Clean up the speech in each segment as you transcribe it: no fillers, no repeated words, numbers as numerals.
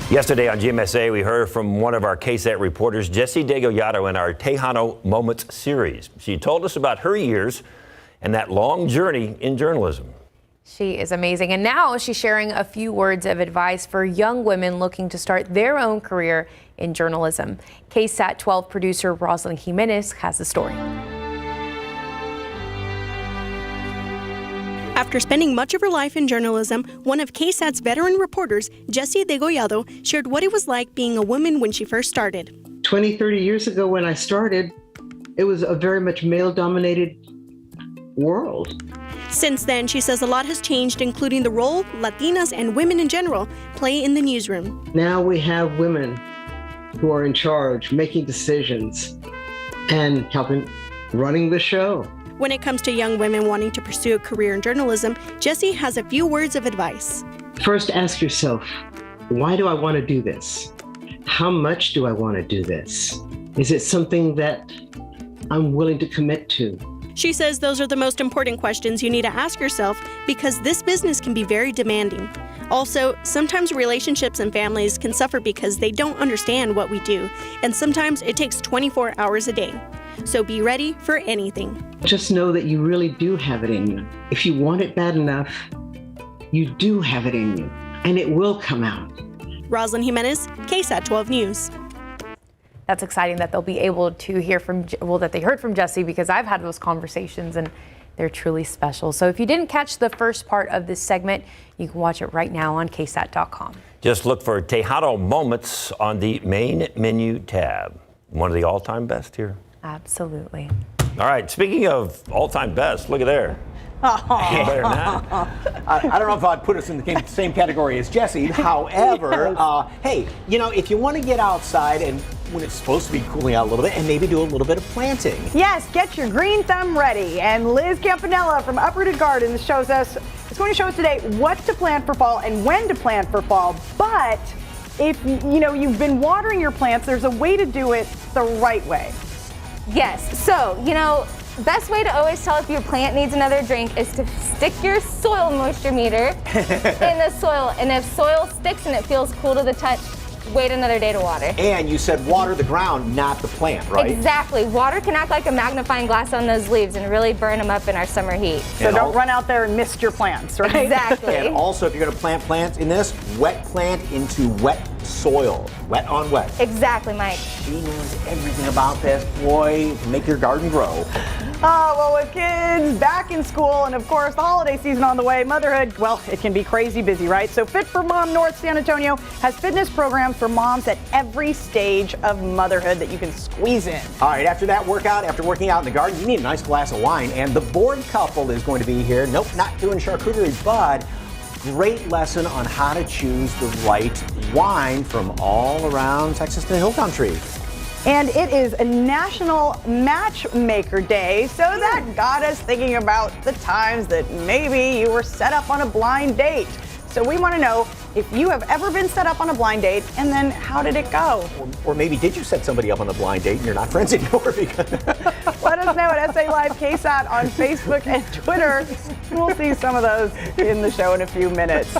Yesterday on GMSA, we heard from one of our KSAT reporters, Jessie Degollado, in our Tejano Moments series. She told us about her years and that long journey in journalism. She is amazing. And now she's sharing a few words of advice for young women looking to start their own career in journalism. KSAT 12 producer Rosalind Jimenez has the story. After spending much of her life in journalism, one of KSAT's veteran reporters, Jessie Degollado, shared what it was like being a woman when she first started. 20, 30 years ago when I started, it was a very much male-dominated world. Since then, she says a lot has changed, including the role Latinas and women in general play in the newsroom. Now we have women who are in charge, making decisions, and helping running the show. When it comes to young women wanting to pursue a career in journalism, Jessie has a few words of advice. First, ask yourself, why do I want to do this? How much do I want to do this? Is it something that I'm willing to commit to? She says those are the most important questions you need to ask yourself because this business can be very demanding. Also, sometimes relationships and families can suffer because they don't understand what we do, and sometimes it takes 24 hours a day. So be ready for anything. Just know that you really do have it in you. If you want it bad enough, you do have it in you, and it will come out. Rosalind Jimenez, KSAT 12 News. That's exciting that they'll be able to hear from, that they heard from Jessie, because I've had those conversations and they're truly special. So if you didn't catch the first part of this segment, you can watch it right now on KSAT.com. Just look for Tejano Moments on the main menu tab. One of the all-time best here. Absolutely. All right, speaking of all-time best, look at there. Better than that. I don't know if I'd put us in the same category as Jessie. However, hey, you know, if you want to get outside and when it's supposed to be cooling out a little bit and maybe do a little bit of planting. Yes, get your green thumb ready. And Liz Campanella from Uprooted Gardens is going to show us today what to plant for fall and when to plant for fall. But if you've been watering your plants, there's a way to do it the right way. Yes, so, best way to always tell if your plant needs another drink is to stick your soil moisture meter in the soil. And if soil sticks and it feels cool to the touch, wait another day to water. And you said water the ground, not the plant, right? Exactly. Water can act like a magnifying glass on those leaves and really burn them up in our summer heat. So don't run out there and mist your plants, right? Exactly. And also, if you're going to plant plants in this, wet plant into wet soil. Wet on wet. Exactly, Mike. She knows everything about this. Boy, make your garden grow. Well, with kids back in school and, of course, the holiday season on the way, motherhood, well, it can be crazy busy, right? So Fit for Mom North San Antonio has fitness programs for moms at every stage of motherhood that you can squeeze in. All right, after working out in the garden, you need a nice glass of wine. And the board couple is going to be here. Nope, not doing charcuterie, but great lesson on how to choose the right wine from all around Texas and the Hill Country. And it is a National Matchmaker Day, so that got us thinking about the times that maybe you were set up on a blind date. So we want to know if you have ever been set up on a blind date, and then how did it go? Or maybe did you set somebody up on a blind date and you're not friends anymore? Let us know at SA Live KSAT on Facebook and Twitter. We'll see some of those in the show in a few minutes.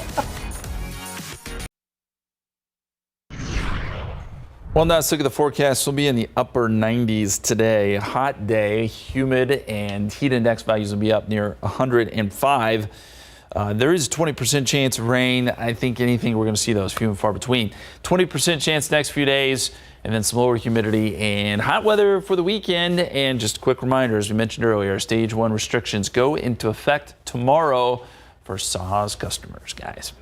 Well, now let's look at the forecast. We'll be in the upper 90s today. Hot day, humid, and heat index values will be up near 105. There is a 20% chance of rain. I think anything we're going to see those few and far between. 20% chance next few days, and then some lower humidity and hot weather for the weekend. And just a quick reminder, as we mentioned earlier, stage 1 restrictions go into effect tomorrow for SAWS customers, guys.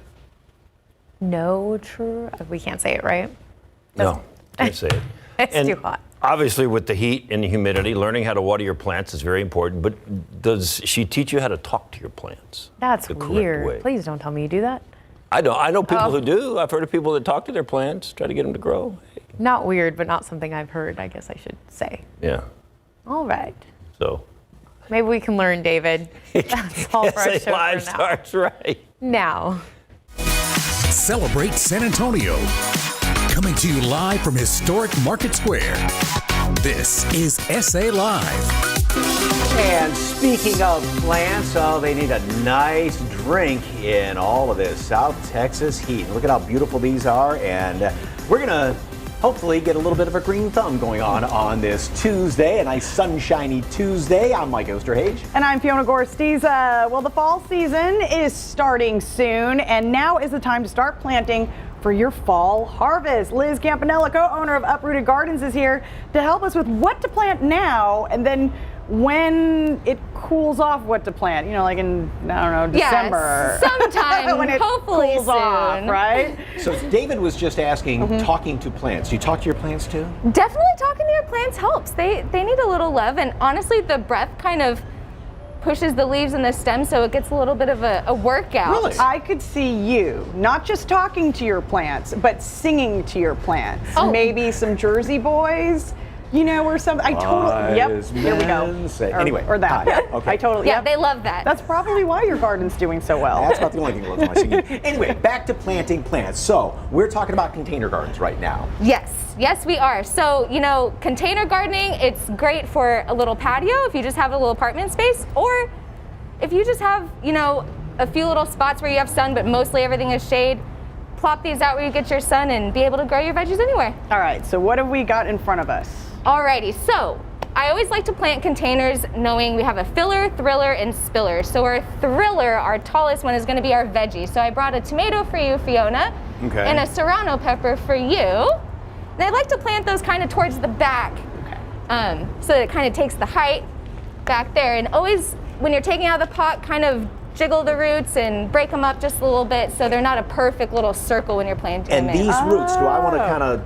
No true. We can't say it, right? No, can't say it. It's too hot. Obviously, with the heat and the humidity, learning how to water your plants is very important. But does she teach you how to talk to your plants? That's the correct weird. way? Please don't tell me you do that. I know people who do. I've heard of people that talk to their plants, try to get them to grow. Not weird, but not something I've heard, I guess I should say. Yeah. All right. So. Maybe we can learn, David. That's all for our show Live for now. starts right Now. Celebrate San Antonio. Coming to you live from historic Market Square. This is SA Live. And speaking of plants, they need a nice drink in all of this South Texas heat. Look at how beautiful these are, and we're gonna hopefully get a little bit of a green thumb going on this Tuesday, a nice sunshiny Tuesday. I'm Mike Osterhage. And I'm Fiona Gorstiza. Well, the fall season is starting soon, and now is the time to start planting for your fall harvest. Liz Campanella, co-owner of Uprooted Gardens, is here to help us with what to plant now, and then when it cools off, what to plant. You know, like in, I don't know, December. Yes, sometime, when it hopefully cools soon. off, right? So David was just asking, talking to plants. Do you talk to your plants too? Definitely talking to your plants helps. They need a little love, and honestly, the breath kind of pushes the leaves and the stem, so it gets a little bit of a workout. Really? I could see you not just talking to your plants, but singing to your plants. Oh. Maybe some Jersey Boys, you know, or something. I totally, yep, here we go. Anyway, or that. hi. Yeah, Okay. I totally, Yeah, yep. they love that. That's probably why your garden's doing so well. That's about the only thing that loves my singing. Anyway, back to planting plants. So we're talking about container gardens right now. Yes, we are. So, you know, container gardening, it's great for a little patio if you just have a little apartment space, or if you just have, you know, a few little spots where you have sun, but mostly everything is shade. Plop these out where you get your sun and be able to grow your veggies anywhere. All right, so what have we got in front of us? Alrighty, so I always like to plant containers knowing we have a filler, thriller, and spiller. So our thriller, our tallest one, is going to be our veggie. So I brought a tomato for you, Fiona, and a serrano pepper for you. And I like to plant those kind of towards the back, so that it kind of takes the height back there. And always, when you're taking out of the pot, kind of jiggle the roots and break them up just a little bit so they're not a perfect little circle when you're planting And them in. these roots, do I want to kind of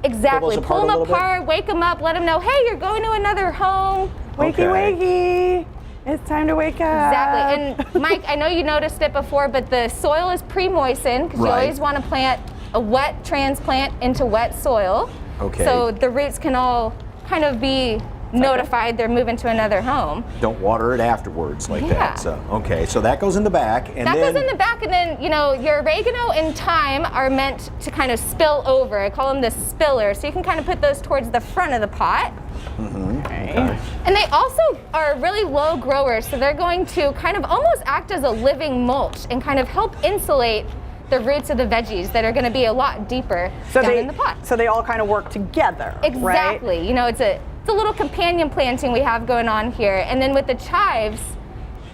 Exactly. pull those Pull apart a them little bit? apart, wake them up, let them know, hey, you're going to another home. Wakey, wakey. It's time to wake up. Exactly. And Mike, I know you noticed it before, but the soil is pre-moistened because you Right. always want to plant a wet transplant into wet soil. Okay. So the roots can all kind of be notified they're moving to another home. don't water it afterwards like Yeah. that. So okay, so that goes in the back, and That then goes in the back, and then, you know, your oregano and thyme are meant to kind of spill over. I call them the spiller. So you can kind of put those towards the front of the pot. Okay. And they also are really low growers, so they're going to kind of almost act as a living mulch and kind of help insulate the roots of the veggies that are going to be a lot deeper down in the pot. So they all kind of work together, Exactly. right? You know, it's a little companion planting we have going on here. And then with the chives,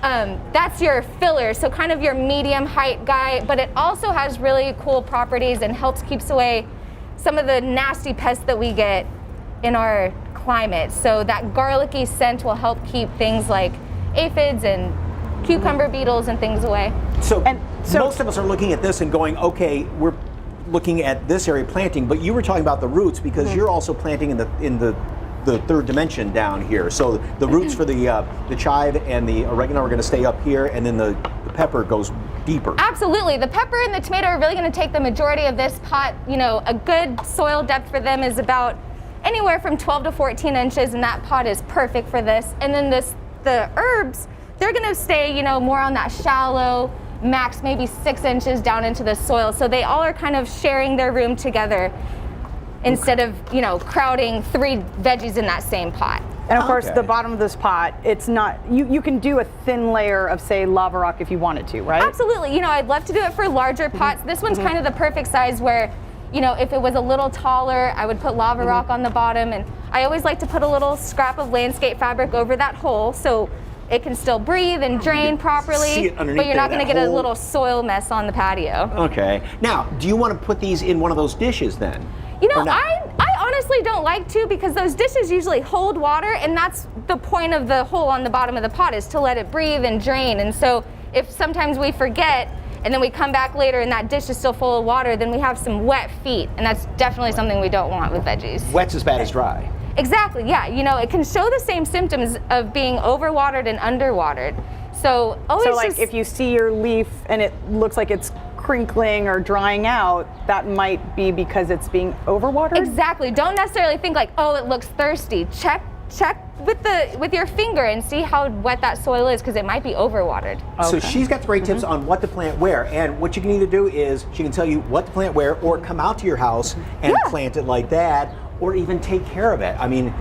that's your filler, so kind of your medium height guy, but it also has really cool properties and helps keeps away some of the nasty pests that we get in our climate. So that garlicky scent will help keep things like aphids and cucumber beetles and things away. so so- most of us are looking at this and going, okay, we're looking at this area planting, but you were talking about the roots because you're also planting in the third dimension down here. So the roots for the chive and the oregano are going to stay up here, and then the pepper goes deeper. Absolutely. The pepper and the tomato are really going to take the majority of this pot. You know, a good soil depth for them is about anywhere from 12 to 14 inches, and that pot is perfect for this. And then the herbs, they're going to stay, you know, more on that shallow, max maybe 6 inches down into the soil. So they all are kind of sharing their room together instead of, you know, crowding 3 veggies in that same pot. And of course, Okay. the bottom of this pot, it's not, you can do a thin layer of, say, lava rock if you wanted to, right? Absolutely. You know, I'd love to do it for larger pots. This one's kind of the perfect size where, you know, if it was a little taller, I would put lava rock on the bottom. And I always like to put a little scrap of landscape fabric over that hole so it can still breathe and drain properly, See it underneath but you're not there, going to that get a hole. little soil mess on the patio. Okay. Now, do you want to put these in one of those dishes then? You know, Or not? I honestly don't like to because those dishes usually hold water, and that's the point of the hole on the bottom of the pot is to let it breathe and drain. And so if sometimes we forget and then we come back later and that dish is still full of water, then we have some wet feet, and that's definitely something we don't want with veggies. Wet's as bad as dry. Exactly, yeah. You know, it can show the same symptoms of being overwatered and underwatered. So always So like just, if you see your leaf and it looks like it's crinkling or drying out, that might be because it's being overwatered? Exactly. Don't necessarily think like, oh, it looks thirsty. Check with your finger and see how wet that soil is because it might be overwatered. So she's got great tips on what to plant where, and what you can either do is she can tell you what to plant where, or come out to your house and plant it like that, or even take care of it. I mean,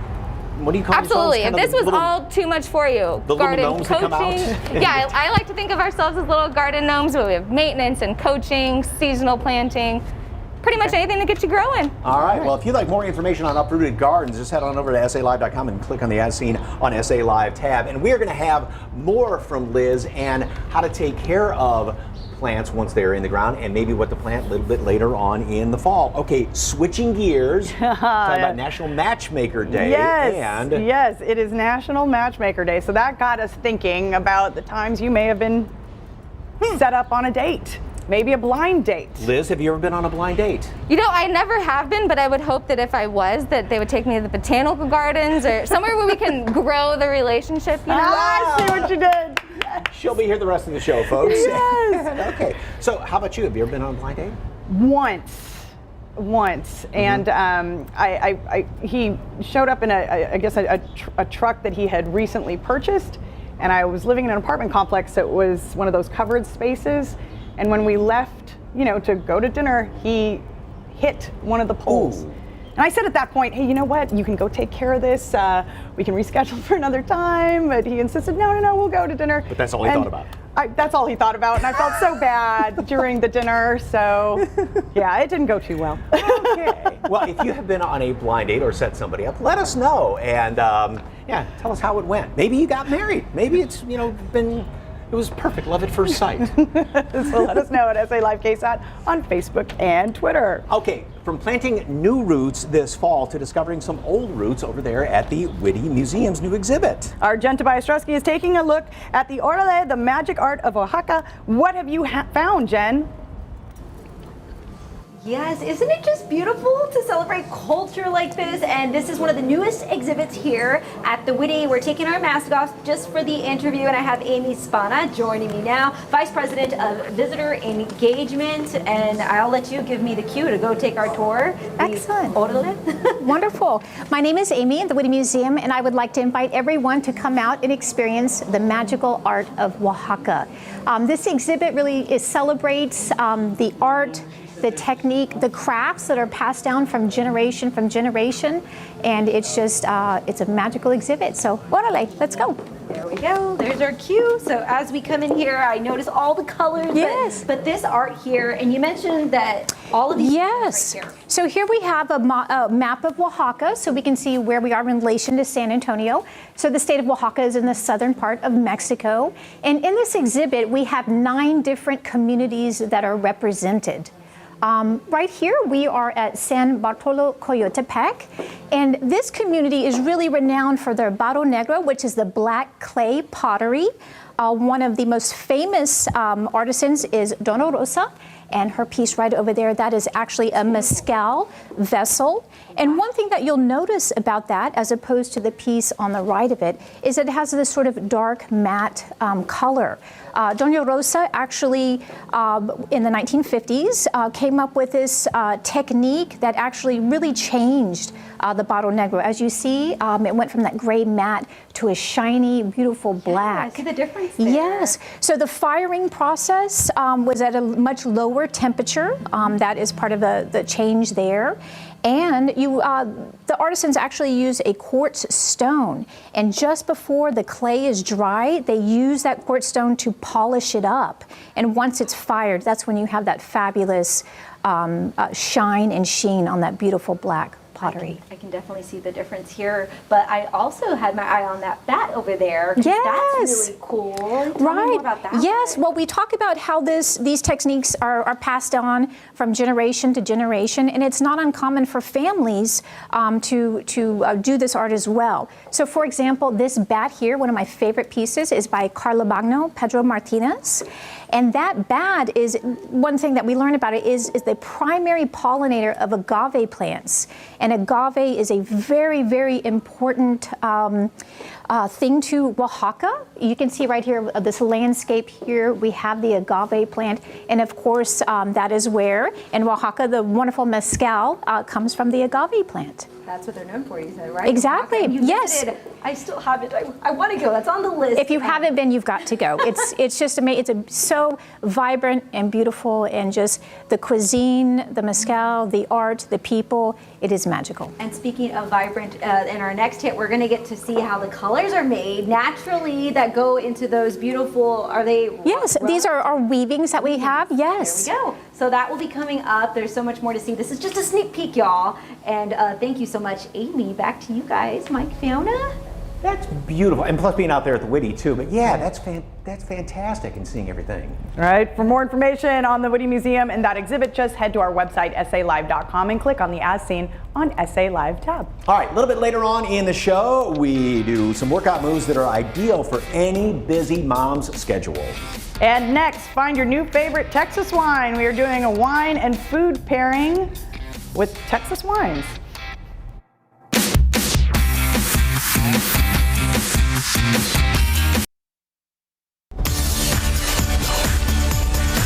what do you call Absolutely. yourselves? If this was all too much for you, the garden little gnomes that come coaching. out? Yeah, I like to think of ourselves as little garden gnomes, but we have maintenance and coaching, seasonal planting, pretty much anything that gets you growing. All right. Well, if you'd like more information on uprooted gardens, just head on over to SALive.com and click on the As Seen on SA Live tab. And we are going to have more from Liz and how to take care of plants once they're in the ground, and maybe what to plant a little bit later on in the fall. Okay, switching gears, talking about National Matchmaker Day. Yes, it is National Matchmaker Day. So that got us thinking about the times you may have been set up on a date. Maybe a blind date. Liz, have you ever been on a blind date? You know, I never have been, but I would hope that if I was, that they would take me to the botanical gardens or somewhere where we can grow the relationship, you know? I see what you did. She'll be here the rest of the show, folks. Yes. Okay, so how about you? Have you ever been on a blind date? Once, and he showed up in a truck that he had recently purchased, and I was living in an apartment complex that was one of those covered spaces, and when we left, to go to dinner, he hit one of the poles. Ooh. And I said at that point, hey, you know what? You can go take care of this. We can reschedule for another time. But he insisted, no, we'll go to dinner. But that's all he thought about. That's all he thought about. And I felt so bad during the dinner. So, yeah, it didn't go too well. Okay. Well, if you have been on a blind date or set somebody up, let us know. And, tell us how it went. Maybe you got married. Maybe it's, it was perfect, love at first sight. So let us know at SA Live KSAT on Facebook and Twitter. Okay, from planting new roots this fall to discovering some old roots over there at the Whitty Museum's new exhibit. Our Jen Tobias-Strusky is taking a look at the Orale, the Magic Art of Oaxaca. What have you found, Jen? Yes, isn't it just beautiful to celebrate culture like this? And this is one of the newest exhibits here at the Whitty. We're taking our mask off just for the interview, and I have Amy Spana joining me now, Vice President of Visitor Engagement, and I'll let you give me the cue to go take our tour. Excellent. Orale. Wonderful. My name is Amy at the Whitty Museum, and I would like to invite everyone to come out and experience the magical art of Oaxaca. This exhibit really celebrates the art, the technique, the crafts that are passed down from generation, and it's just, it's a magical exhibit. So, orale, let's go. There we go. There's our cue. So as we come in here, I notice all the colors. Yes. But this art here, and you mentioned that all of these. Yes. Right here. So here we have a map of Oaxaca, so we can see where we are in relation to San Antonio. So the state of Oaxaca is in the southern part of Mexico, and in this exhibit we have 9 different communities that are represented. Right here we are at San Bartolo Coyotepec, and this community is really renowned for their barro negro, which is the black clay pottery. One of the most famous artisans is Dona Rosa, and her piece right over there, that is actually a mezcal vessel. And one thing that you'll notice about that, as opposed to the piece on the right of it, is it has this sort of dark matte color. Dona Rosa actually, in the 1950s, came up with this technique that actually really changed the barro negro. As you see, it went from that gray matte to a shiny, beautiful black. Yeah, I see the difference there. Yes. So the firing process was at a much lower temperature. That is part of the change there. And the artisans actually use a quartz stone, and just before the clay is dry, they use that quartz stone to polish it up. And once it's fired, that's when you have that fabulous shine and sheen on that beautiful black pottery. I can definitely see the difference here, but I also had my eye on that bat over there. Yes. That's really cool. Tell me more about that. Yes. Well, we talk about how these techniques are passed on from generation to generation, and it's not uncommon for families to do this art as well. So, for example, this bat here, one of my favorite pieces, is by Carlomagno Pedro Martinez. And that bat is, one thing that we learn about it is the primary pollinator of agave plants. And agave is a very, very important thing to Oaxaca. You can see right here this landscape here. We have the agave plant, and of course that is where in Oaxaca the wonderful mezcal comes from the agave plant. That's what they're known for, you said, right? Exactly. You Yes. visited. I still haven't. I want to go. That's on the list. If you haven't been, you've got to go. It's just amazing. It's so vibrant and beautiful, and just the cuisine, the mezcal, the art, the people. It is magical. And speaking of vibrant, in our next hit, we're going to get to see how the colors are made naturally that go into those beautiful. Are they? Yes, these are our weavings that we have. Yes. There we go. So that will be coming up. There's so much more to see. This is just a sneak peek, y'all. And thank you so much, Amy. Back to you guys, Mike, Fiona. That's beautiful, and plus being out there at the Whitty too. But yeah, that's fantastic, and seeing everything. All right, for more information on the Whitty Museum and that exhibit, just head to our website, salive.com, and click on the As Seen on SA Live tab. All right, a little bit later on in the show, we do some workout moves that are ideal for any busy mom's schedule. And next, find your new favorite Texas wine. We are doing a wine and food pairing with Texas wines.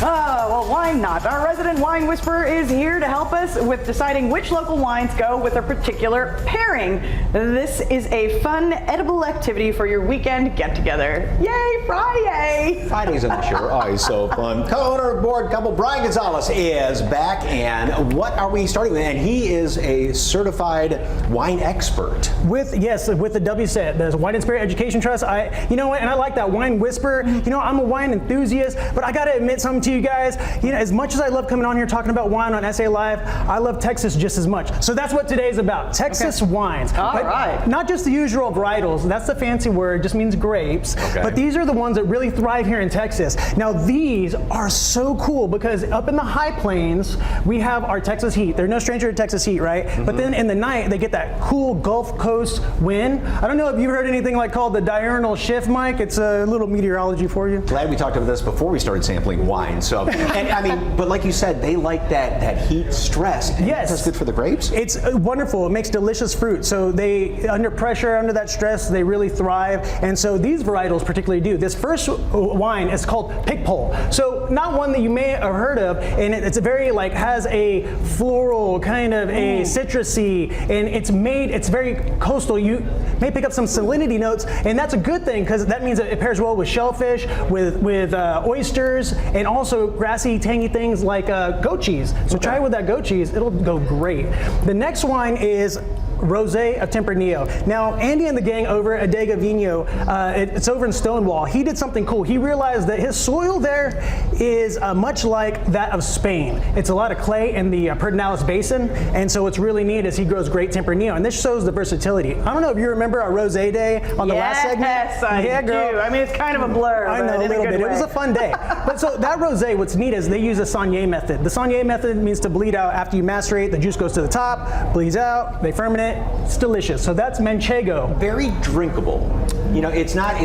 Well, why not? Our resident wine whisperer is here to help us with deciding which local wines go with a particular pairing. This is a fun, edible activity for your weekend get-together. Yay, Friday! Fridays on the show are always so fun. Co-owner of board couple Brian Gonzalez is back, and what are we starting with? And he is a certified wine expert. With the WSET, the Wine and Spirit Education Trust. You know what? And I like that wine whisper. You know, I'm a wine enthusiast, but I got to admit something to you guys. You know, as much as I love coming on here talking about wine on SA Live, I love Texas just as much. So that's what today's about. Texas wines. All right. Not just the usual varietals. That's the fancy word. Just means grapes. Okay. But these are the ones that really thrive here in Texas. Now these are so cool because up in the high plains we have our Texas heat. They're no stranger to Texas heat, right? Mm-hmm. But then in the night they get that cool Gulf Coast wind. I don't know if you've heard anything like called the diurnal shift, Mike. It's a little meteorology for you. Glad we talked about this before we started sampling wine. So, and I mean, but like you said, they like that heat stress. Yes. That's good for the grapes? It's wonderful. It makes delicious fruit. So they, under pressure, under that stress, they really thrive. And so these varietals particularly do. This first wine is called Pigpole. So not one that you may have heard of, and it's a very has a floral, kind of a citrusy, and it's very coastal. You may pick up some salinity notes, and that's a good thing because that means that it pairs well with shellfish, with oysters, and also grassy, tangy things like goat cheese. So try it with that goat cheese. It'll go great. The next wine is Rosé of Tempranillo. Now, Andy and the gang over at Adega Vino, it's over in Stonewall. He did something cool. He realized that his soil there is much like that of Spain. It's a lot of clay in the Pedernales Basin, and so what's really neat is he grows great Tempranillo, and this shows the versatility. I don't know if you remember our Rosé day on the last segment. Yes, I do. I mean, it's kind of a blur. I know, a little bit. It was a fun day. But so that Rosé, what's neat is they use a Saunier method. The Saunier method means to bleed out after you macerate. The juice goes to the top, bleeds out, they ferment it. It's delicious. So that's Manchego. Very drinkable. You know, it's not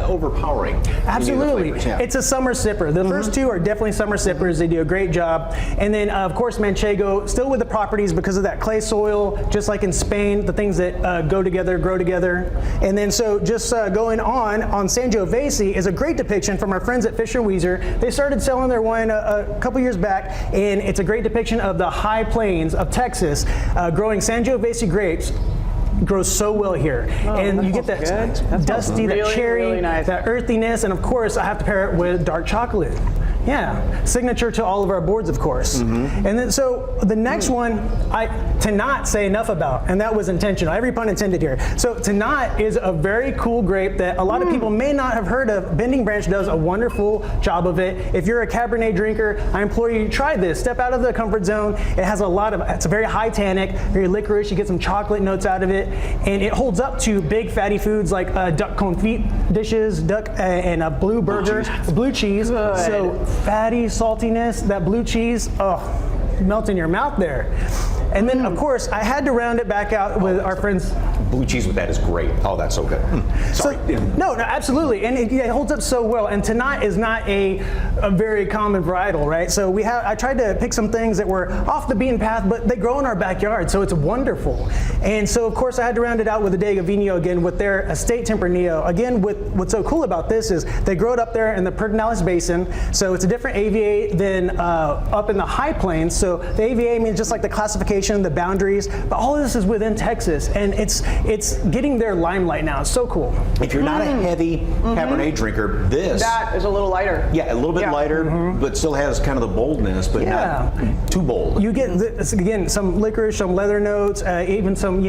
overpowering. Absolutely. It's a summer sipper. The first two are definitely summer sippers. They do a great job. And then, of course, Manchego, still with the properties because of that clay soil, just like in Spain, the things that go together, grow together. And then, so just going on Sangiovese is a great depiction from our friends at Fisher Weezer. They started selling their wine a couple years back, and it's a great depiction of the high plains of Texas, growing Sangiovese grapes. Grows so well here, and you get that dusty, that cherry, really nice. That earthiness, and of course I have to pair it with dark chocolate. Yeah, signature to all of our boards, of course. And then so the next one, to not say enough about, and that was intentional, every pun intended here. So Tannat is a very cool grape that a lot of people may not have heard of. Bending Branch does a wonderful job of it. If you're a Cabernet drinker, I implore you to try this. Step out of the comfort zone. It has it's a very high tannic, very licorice. You get some chocolate notes out of it, and it holds up to big fatty foods like duck confit dishes, and a blue burger, blue cheese. Good. So fatty saltiness, that blue cheese, melt in your mouth there. And then, of course, I had to round it back out with our friends blue cheese with that is great. Oh, that's so good. Sorry. No, absolutely, and it holds up so well. And Tonight is not a very common varietal, right? So I tried to pick some things that were off the beaten path, but they grow in our backyard, so it's wonderful. And so, of course, I had to round it out with a Dega Vino again with their estate Tempranillo. Again, what's so cool about this is they grow it up there in the Pedernales Basin, so it's a different AVA than up in the high plains. So the AVA means just like the classification, the boundaries, but all of this is within Texas, and it's getting their limelight now. It's so cool. If you're not a heavy Cabernet drinker, That is a little lighter. Yeah, a little bit lighter, but still has kind of the boldness, but not too bold. You get, again, some licorice, some leather notes, even some,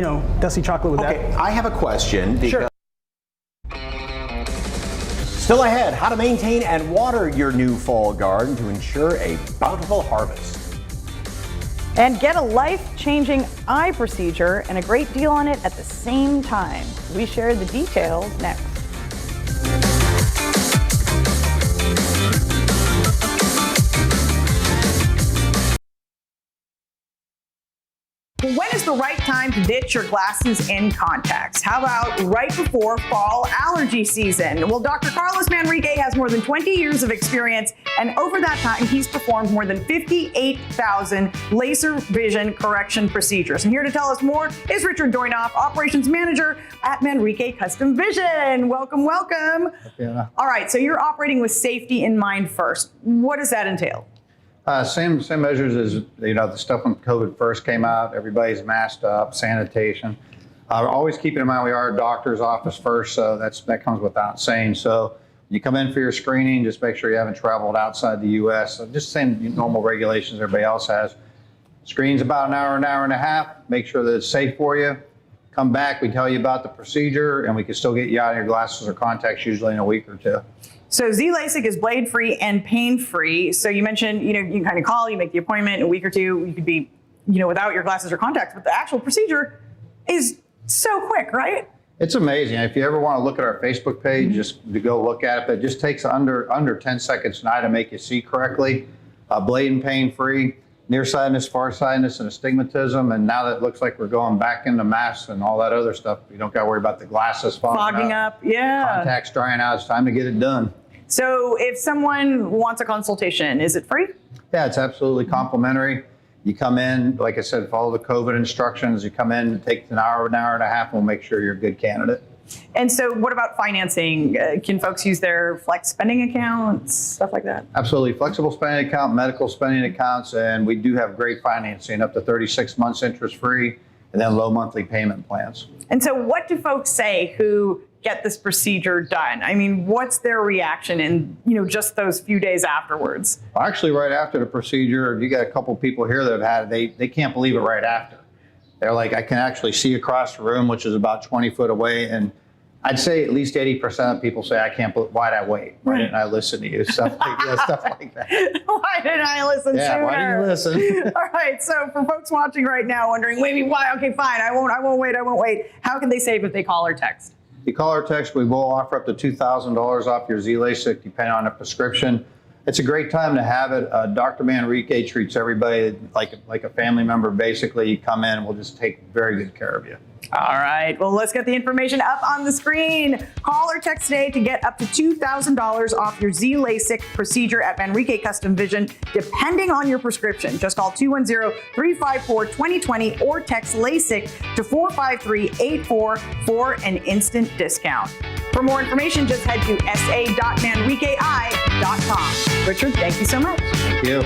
dusty chocolate with that. Okay, I have a question. Sure. Still ahead, how to maintain and water your new fall garden to ensure a bountiful harvest. And get a life-changing eye procedure and a great deal on it at the same time. We share the details next. When is the right time to ditch your glasses and contacts? How about right before fall allergy season? Well, Dr. Carlos Manrique has more than 20 years of experience, and over that time, he's performed more than 58,000 laser vision correction procedures. And here to tell us more is Richard Doinoff, Operations Manager at Manrique Custom Vision. Welcome, welcome. Yeah. All right, so you're operating with safety in mind first. What does that entail? Same measures as the stuff when COVID first came out. Everybody's masked up, sanitation. Always keeping in mind we are a doctor's office first, so that comes without saying. So when you come in for your screening, just make sure you haven't traveled outside the U.S. So just same normal regulations everybody else has. Screen's about an hour and a half. Make sure that it's safe for you. Come back, we tell you about the procedure, and we can still get you out of your glasses or contacts usually in a week or two. So Z-LASIK is blade-free and pain-free. So you mentioned, you can kind of call, you make the appointment, in a week or two, you could be, without your glasses or contacts, but the actual procedure is so quick, right? It's amazing. If you ever want to look at our Facebook page, just to go look at it, but it just takes under 10 seconds now to make you see correctly. Blade and pain-free, nearsightedness, farsightedness, and astigmatism. And now that it looks like we're going back into masks and all that other stuff, you don't got to worry about the glasses fogging up. Yeah. Contacts drying out. It's time to get it done. So if someone wants a consultation, is it free? Yeah, it's absolutely complimentary. You come in, like I said, follow the COVID instructions. You come in, it takes an hour and a half, and we'll make sure you're a good candidate. And so what about financing? Can folks use their flex spending accounts, stuff like that? Absolutely. Flexible spending account, medical spending accounts, and we do have great financing, up to 36 months interest-free, and then low monthly payment plans. And so what do folks say who get this procedure done? I mean, what's their reaction in, just those few days afterwards? Actually, right after the procedure, you got a couple people here that have had it, they can't believe it right after. They're like, I can actually see across the room, which is about 20 foot away. And I'd say at least 80% of people say, I can't believe, why'd I wait? Why didn't I listen to you? Stuff like that. Why didn't I listen sooner? Why didn't you listen? All right, so for folks watching right now wondering, wait, why? Okay, fine, I won't wait. How can they save if they call or text? If you call or text, we will offer up to $2,000 off your Z-LASIK, depending on a prescription. It's a great time to have it. Dr. Manrique treats everybody like a family member. Basically, you come in and we'll just take very good care of you. All right, well, let's get the information up on the screen. Call or text today to get up to $2,000 off your Z-LASIK procedure at Manrique Custom Vision, depending on your prescription. Just call 210-354-2020 or text LASIK to 45384 for an instant discount. For more information, just head to sa.manriquei.com. Richard, thank you so much. Thank you.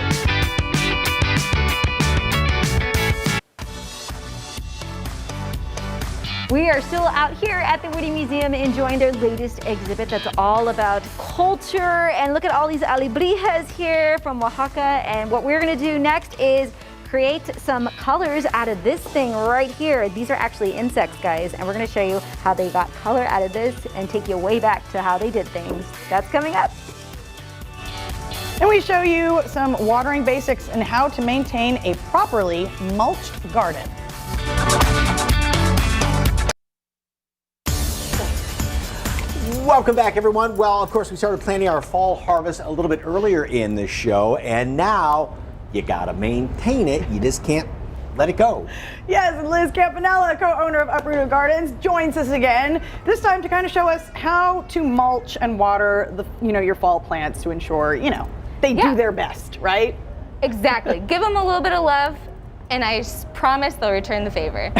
We are still out here at the Whitty Museum enjoying their latest exhibit that's all about culture. And look at all these alebrijas here from Oaxaca. And what we're gonna do next is create some colors out of this thing right here. These are actually insects, guys. And we're gonna show you how they got color out of this and take you way back to how they did things. That's coming up. And we show you some watering basics and how to maintain a properly mulched garden. Welcome back, everyone. Well, of course, we started planning our fall harvest a little bit earlier in the show, and now you gotta maintain it. You just can't let it go. Yes, and Liz Campanella, co-owner of Uprooted Gardens, joins us again. This time to kind of show us how to mulch and water your fall plants to ensure, they do their best, right? Exactly. Give them a little bit of love, and I promise they'll return the favor.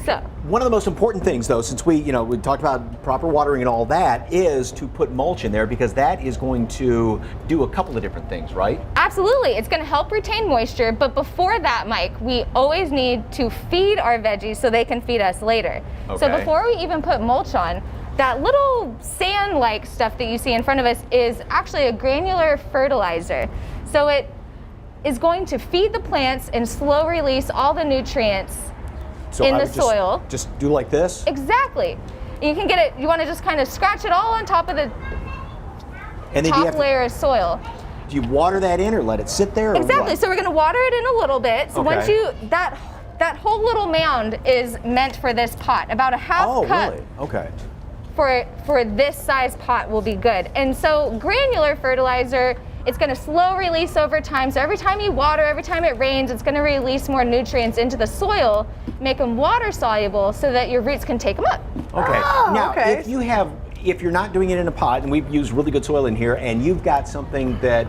So. One of the most important things, though, since we talked about proper watering and all that, is to put mulch in there, because that is going to do a couple of different things, right? Absolutely. It's going to help retain moisture. But before that, Mike, we always need to feed our veggies so they can feed us later. Okay. So before we even put mulch on, that little sand-like stuff that you see in front of us is actually a granular fertilizer. So it is going to feed the plants and slow release all the nutrients in the soil. Just do like this? Exactly. You can get it, you want to just kind of scratch it all on top of the top layer of soil. Do you water that in or let it sit there? Exactly. So we're going to water it in a little bit. So once that whole little mound is meant for this pot. About a half cup. Really? Okay. For this size pot will be good. And so granular fertilizer, it's going to slow release over time. So every time you water, every time it rains, it's going to release more nutrients into the soil, make them water soluble so that your roots can take them up. Okay. Now, if you're not doing it in a pot, and we've used really good soil in here, and you've got something that,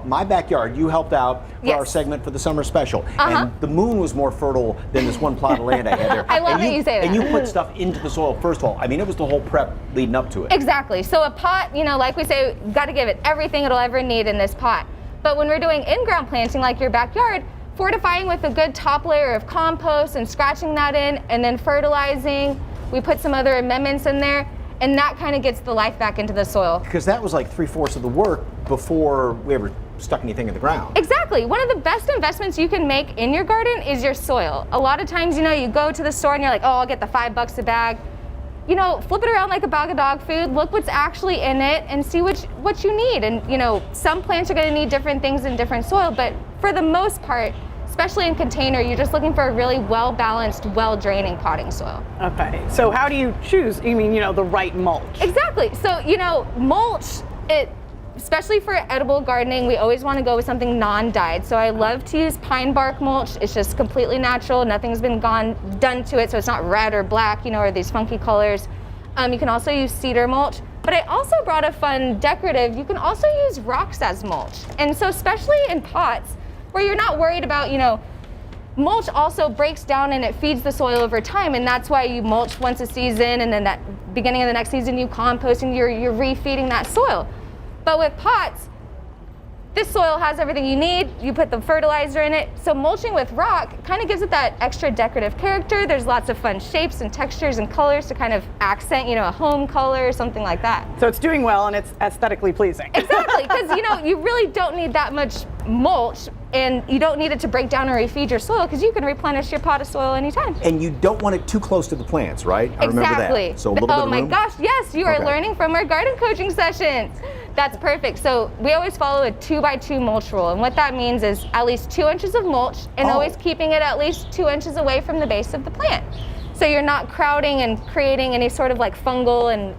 my backyard, you helped out for our segment for the summer special, and the moon was more fertile than this one plot of land I had there. I love that you say that. And you put stuff into the soil first of all. I mean, it was the whole prep leading up to it. Exactly. So a pot, like we say, got to give it everything it'll ever need in this pot. But when we're doing in-ground planting, like your backyard, fortifying with a good top layer of compost and scratching that in, and then fertilizing, we put some other amendments in there, and that kind of gets the life back into the soil. Because that was like 3/4 of the work before we ever stuck anything in the ground. Exactly. One of the best investments you can make in your garden is your soil. A lot of times, you go to the store and you're like, oh, I'll get the $5 a bag. Flip it around like a bag of dog food, look what's actually in it, and see what you need. And, some plants are going to need different things in different soil, but for the most part, especially in container, you're just looking for a really well-balanced, well-draining potting soil. Okay, so how do you choose, the right mulch? Exactly. So, mulch, especially for edible gardening, we always want to go with something non-dyed. So I love to use pine bark mulch. It's just completely natural. Nothing's been done to it, so it's not red or black, or these funky colors. You can also use cedar mulch. But I also brought a fun decorative. You can also use rocks as mulch. And so especially in pots, where you're not worried about, mulch also breaks down and it feeds the soil over time, and that's why you mulch once a season, and then that beginning of the next season you compost and you're refeeding that soil. But with pots, this soil has everything you need. You put the fertilizer in it. So mulching with rock kind of gives it that extra decorative character. There's lots of fun shapes and textures and colors to kind of accent, a home color or something like that. So it's doing well and it's aesthetically pleasing. Exactly, because you really don't need that much mulch, and you don't need it to break down or refeed your soil, because you can replenish your pot of soil anytime. And you don't want it too close to the plants, right? I remember Exactly. that. So a little bit of room. Oh my gosh, yes, you are learning from our garden coaching sessions. That's perfect. So we always follow a 2x2 mulch rule, and what that means is at least 2 inches of mulch, and always keeping it at least 2 inches away from the base of the plant. So you're not crowding and creating any sort of like fungal and,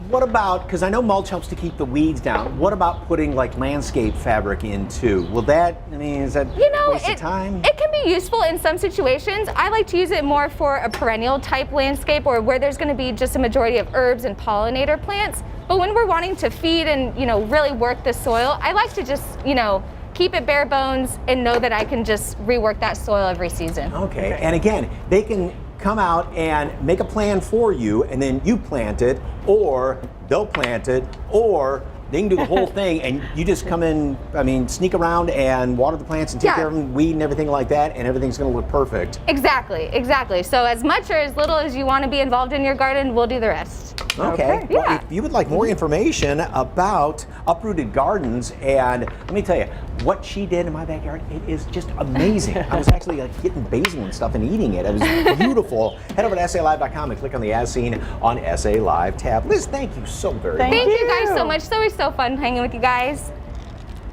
What about, because I know mulch helps to keep the weeds down, what about putting like landscape fabric in too? Will that, is that a waste of time? It can be useful in some situations. I like to use it more for a perennial type landscape, or where there's going to be just a majority of herbs and pollinator plants. But when we're wanting to feed and, really work the soil, I like to just, keep it bare bones and know that I can just rework that soil every season. Okay, and again, they can come out and make a plan for you, and then you plant it, or they'll plant it, or they can do the whole thing, and you just come in, sneak around and water the plants and take care of them, weed and everything like that, and everything's going to look perfect. Exactly. So as much or as little as you want to be involved in your garden, we'll do the rest. Okay. Well, if you would like more information about Uprooted Gardens, and let me tell you, what she did in my backyard, it is just amazing. I was actually getting basil and stuff and eating it. It was beautiful. Head over to SALive.com and click on the As Seen on SA Live tab. Liz, thank you so very much. Thank you guys so much. It's always so fun hanging with you guys.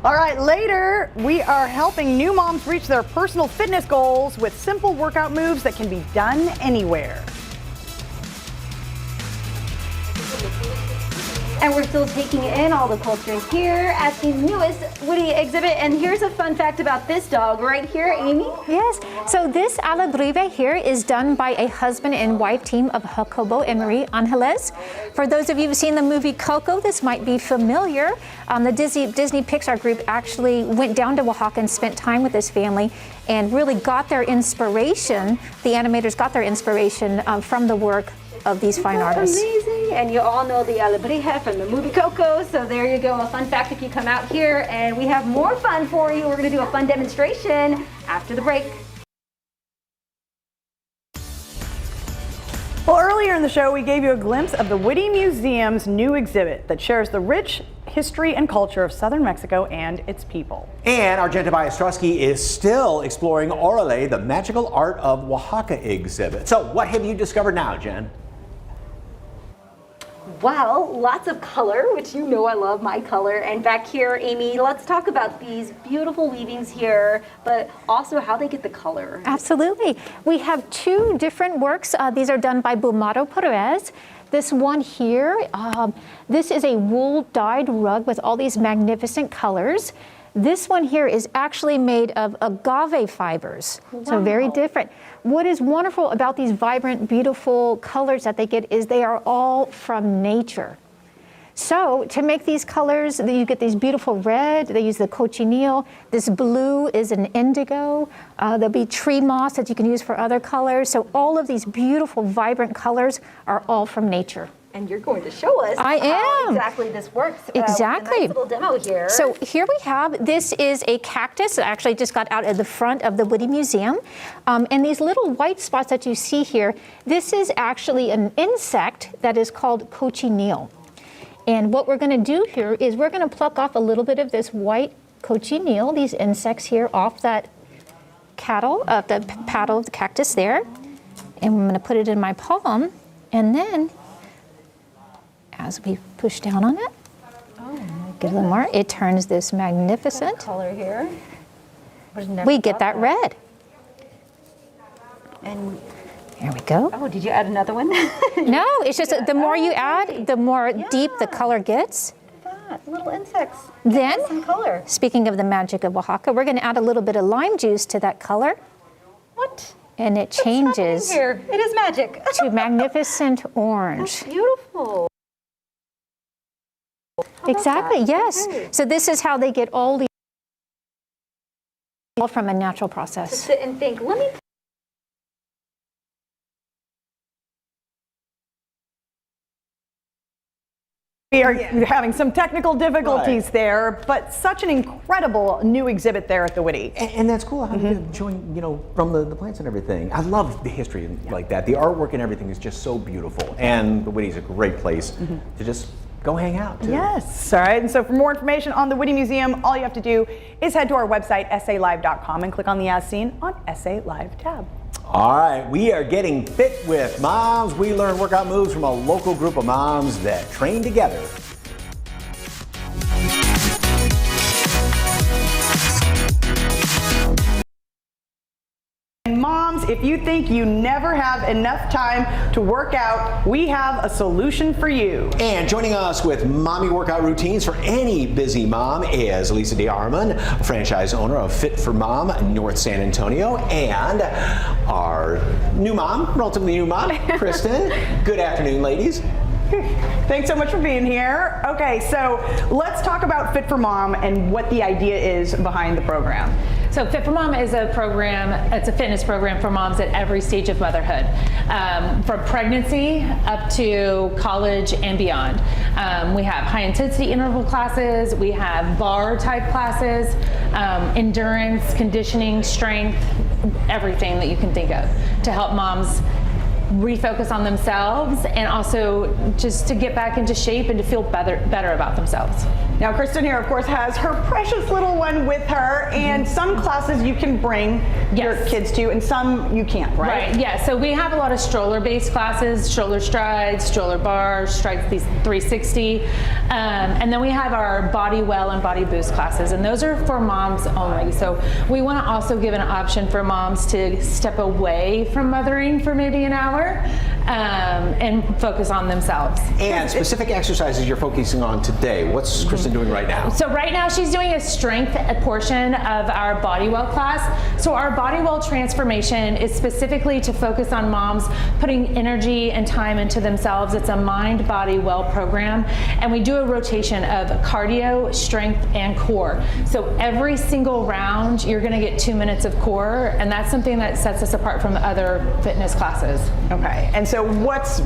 All right, later we are helping new moms reach their personal fitness goals with simple workout moves that can be done anywhere. And we're still taking in all the culture here at the newest Woody exhibit. And here's a fun fact about this dog right here, Amy. Yes, so this Alebrive here is done by a husband and wife team of Jacobo and Marie Angeles. For those of you who've seen the movie Coco, this might be familiar. The Disney Pixar group actually went down to Oaxaca and spent time with this family and really got their inspiration. The animators got their inspiration from the work of these fine artists. Amazing. And you all know the Alebrije from the movie Coco. So there you go, a fun fact if you come out here. And we have more fun for you. We're going to do a fun demonstration after the break. Well, earlier in the show, we gave you a glimpse of the Whitty Museum's new exhibit that shares the rich history and culture of southern Mexico and its people. And our Jen Tobias Strusky is still exploring Orale, the Magical Art of Oaxaca exhibit. So what have you discovered now, Jen? Well, lots of color, which you know I love my color. And back here, Amy, let's talk about these beautiful weavings here, but also how they get the color. Absolutely. We have two different works. These are done by Bumado Perez. This one here, this is a wool dyed rug with all these magnificent colors. This one here is actually made of agave fibers, so very different. What is wonderful about these vibrant, beautiful colors that they get is they are all from nature. So to make these colors, you get these beautiful red, they use the cochineal. This blue is an indigo. There'll be tree moss that you can use for other colors. So all of these beautiful, vibrant colors are all from nature. And you're going to show us how exactly this works. Exactly. Nice little demo here. So here we have, this is a cactus that actually just got out at the front of the Whitty Museum. And these little white spots that you see here, this is actually an insect that is called cochineal. And what we're going to do here is we're going to pluck off a little bit of this white cochineal, these insects here, off that petal of the cactus there. And I'm going to put it in my palm. And then, as we push down on it, get a little more, it turns this magnificent color here. We get that red. And there we go. Oh, did you add another one? No, it's just the more you add, the more deep the color gets. Little insects. Then, some color. Speaking of the magic of Oaxaca, we're going to add a little bit of lime juice to that color. What? And it changes here. It is magic. to magnificent orange. That's beautiful. Exactly, yes. Okay. So this is how they get all the all from a natural process. To sit and think, let me. We are having some technical difficulties there, but such an incredible new exhibit there at the Whitty. And that's cool how you get showing, from the plants and everything. I love the history like that. The artwork and everything is just so beautiful. And the Whitty's a great place to just go hang out, too. Yes, all right. And so for more information on the Whitty Museum, all you have to do is head to our website, salive.com, and click on the As Seen on SA Live tab. All right, we are getting fit with moms. We learn workout moves from a local group of moms that train together. And moms, if you think you never have enough time to work out, we have a solution for you. And joining us with mommy workout routines for any busy mom is Lisa DeArmond, franchise owner of Fit for Mom, North San Antonio, and our new mom, relatively new mom, Kristen. Good afternoon, ladies. Thanks so much for being here. Okay, so let's talk about Fit for Mom and what the idea is behind the program. So Fit for Mom is a program, it's a fitness program for moms at every stage of motherhood, from pregnancy up to college and beyond. We have high intensity interval classes, we have bar type classes, endurance, conditioning, strength, everything that you can think of to help moms refocus on themselves and also just to get back into shape and to feel better about themselves. Now, Kristen here, of course, has her precious little one with her, and some classes you can bring your kids to, and some you can't, right? Right, yeah. So we have a lot of stroller-based classes, stroller strides, stroller bars, strides 360, and then we have our body well and body boost classes, and those are for moms only. So we want to also give an option for moms to step away from mothering for maybe an hour and focus on themselves. And specific exercises you're focusing on today. What's Kristen doing right now? So right now she's doing a strength portion of our body well class. So our body well transformation is specifically to focus on moms putting energy and time into themselves. It's a mind body well program, and we do a rotation of cardio, strength, and core. So every single round you're going to get 2 minutes of core, and that's something that sets us apart from the other fitness classes. Okay, and so what's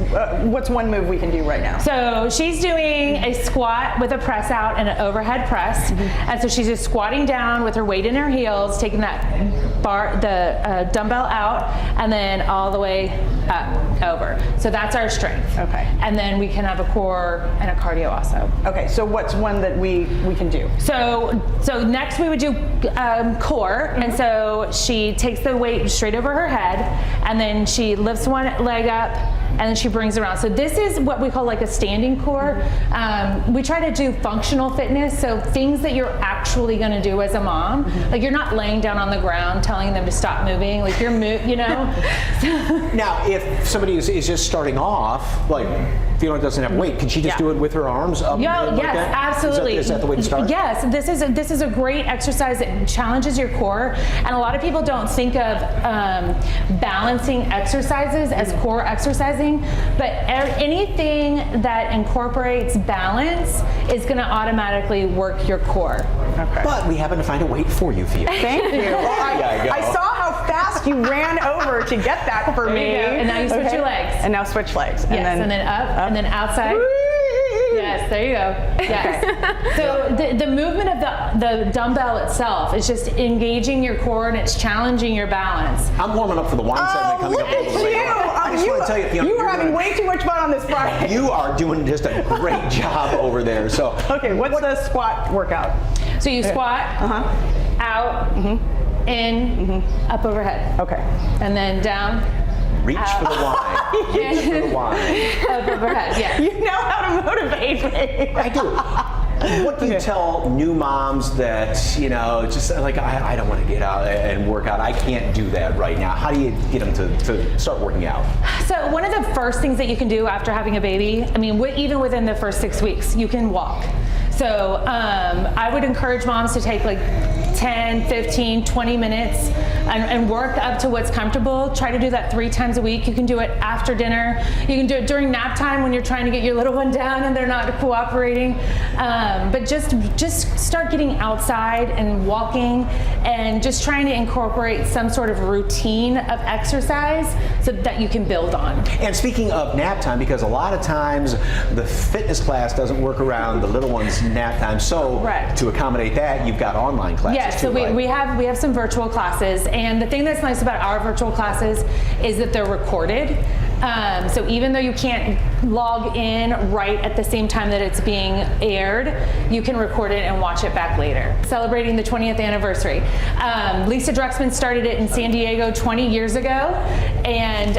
one move we can do right now? So she's doing a squat with a press out and an overhead press, and so she's just squatting down with her weight in her heels, taking that dumbbell out, and then all the way up over. So that's our strength. Okay. And then we can have a core and a cardio also. Okay, so what's one that we can do? So next we would do core, and so she takes the weight straight over her head, and then she lifts one leg up, and then she brings it around. So this is what we call like a standing core. We try to do functional fitness, so things that you're actually going to do as a mom. Like you're not laying down on the ground telling them to stop moving. Like you're Now, if somebody is just starting off, like Fiona doesn't have weight, can she just do it with her arms up? Yes, like that? absolutely. Is that the way to start? Yes, this is a great exercise that challenges your core, and a lot of people don't think of balancing exercises as core exercising, but anything that incorporates balance is going to automatically work your core. Okay. But we happen to find a weight for you, Fiona. Thank you. Well, I saw how fast you ran over to get that for me. And now you switch your legs. And now switch legs. Yes, and then up, and then outside. Yes, there you go. Yes. So the movement of the dumbbell itself is just engaging your core, and it's challenging your balance. I'm warming up for the wine segment coming up a little later on. I just want to tell you, Fiona, you are having way too much fun on this Friday. You are doing just a great job over there. So okay, what's the squat workout? So you squat, out, in, up overhead. Okay. And then down. Reach for the wine. Reach for the wine. Up overhead, yeah. You know how to motivate me. I do. What do you tell new moms that, just like, I don't want to get out and work out. I can't do that right now. How do you get them to start working out? So one of the first things that you can do after having a baby, even within the first 6 weeks, you can walk. So I would encourage moms to take like 10, 15, 20 minutes and work up to what's comfortable. Try to do that 3 times a week. You can do it after dinner. You can do it during nap time when you're trying to get your little one down and they're not cooperating. But just start getting outside and walking and just trying to incorporate some sort of routine of exercise so that you can build on. And speaking of nap time, because a lot of times the fitness class doesn't work around the little one's nap time, so to accommodate that, you've got online classes. Yes, so we have some virtual classes, and the thing that's nice about our virtual classes is that they're recorded. So even though you can't log in right at the same time that it's being aired, you can record it and watch it back later. Celebrating the 20th anniversary. Lisa Druxman started it in San Diego 20 years ago, and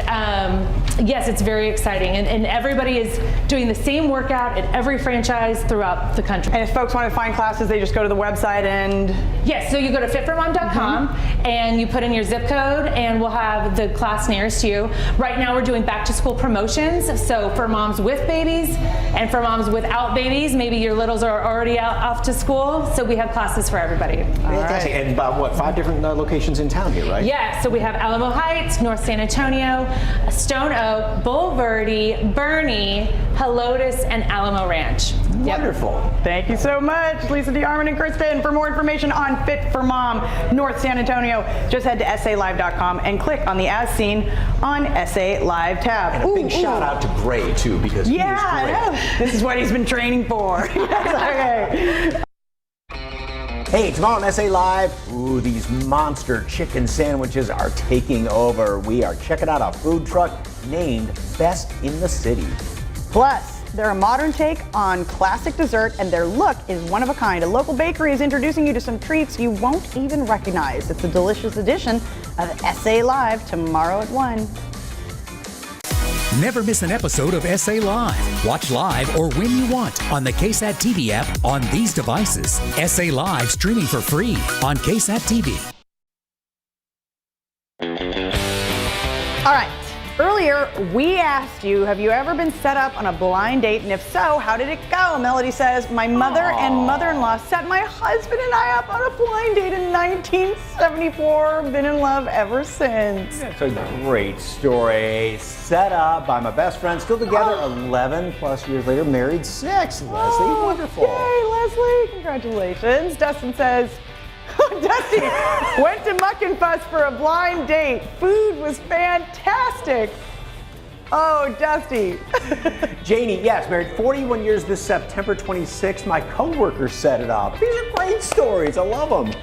yes, it's very exciting, and everybody is doing the same workout at every franchise throughout the country. And if folks want to find classes, they just go to the website and... Yes, so you go to fitformom.com and you put in your zip code, and we'll have the class nearest you. Right now we're doing back to school promotions, so for moms with babies and for moms without babies, maybe your littles are already off to school, so we have classes for everybody. Fantastic. And about 5 different locations in town here, right? Yeah, so we have Alamo Heights, North San Antonio, Stone Oak, Bulverde, Bernie, Helotes, and Alamo Ranch. Wonderful. Thank you so much, Lisa DeArmond and Kristen. For more information on Fit for Mom North San Antonio, just head to SALive.com and click on the As Seen on SA Live tab. And a big shout out to Gray, too, because he is great. I know. This is what he's been training for. Okay. Hey, tomorrow on SA Live, these monster chicken sandwiches are taking over. We are checking out a food truck named Best in the City. Plus, They're a modern take on classic dessert, and their look is one of a kind. A local bakery is introducing you to some treats you won't even recognize. It's a delicious edition of SA Live tomorrow at 1. Never miss an episode of SA Live. Watch live or when you want on the KSAT TV app on these devices. SA Live streaming for free on KSAT TV. All right. Earlier, we asked you, have you ever been set up on a blind date? And if so, how did it go? Melody says, my mother and mother-in-law set my husband and I up on a blind date in 1974. Been in love ever since. That's a great story. Set up by my best friend, still together 11 plus years later, married 6. Leslie, wonderful. Yay, Leslie, congratulations. Dustin says, Dusty went to Muck and Fuss for a blind date. Food was fantastic. Oh, Dusty. Janie, yes, married 41 years this September 26th. My coworker set it up. These are great stories. I love them.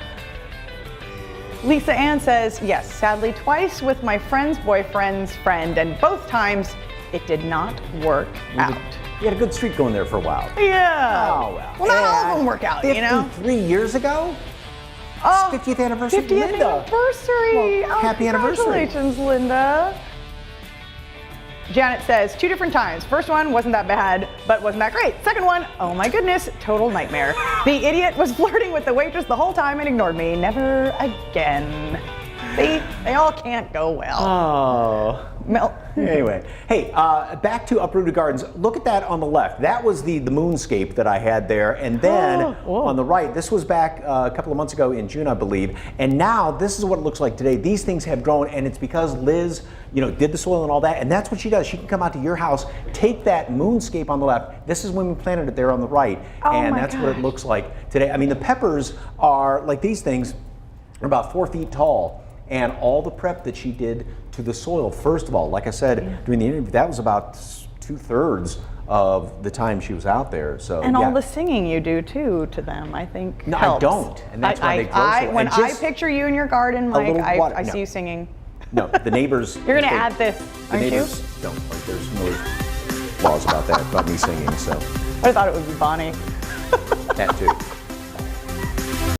Lisa Ann says, yes, sadly twice with my friend's boyfriend's friend, and both times it did not work out. You had a good streak going there for a while. Yeah. Oh, well. Well, not all of them work out, you know? 53 years ago? Oh, 50th anniversary, 50th Linda. anniversary. Well, happy anniversary. Congratulations, Linda. Janet says, 2 different times. First one wasn't that bad, but wasn't that great. Second one, oh my goodness, total nightmare. The idiot was flirting with the waitress the whole time and ignored me. Never again. See, they all can't go well. Oh. Anyway, hey, back to Uprooted Gardens. Look at that on the left. That was the moonscape that I had there. And then on the right, this was back a couple of months ago in June, I believe. And now this is what it looks like today. These things have grown, and it's because Liz, did the soil and all that. And that's what she does. She can come out to your house, take that moonscape on the left. This is when we planted it there on the right. And that's what it looks like today. I mean, the peppers are like these things are about 4 feet tall. And all the prep that she did to the soil, first of all, like I said during the interview, that was about 2/3 of the time she was out there. So and all the singing you do too to them, I think. No, helps. I don't, and that's why they grow so. When I picture you in your garden, Mike, I see you singing. No, the neighbors. You're gonna add this, aren't you? Neighbors don't. Like, there's no laws about that, about me singing. So I thought it would be Bonnie. That too.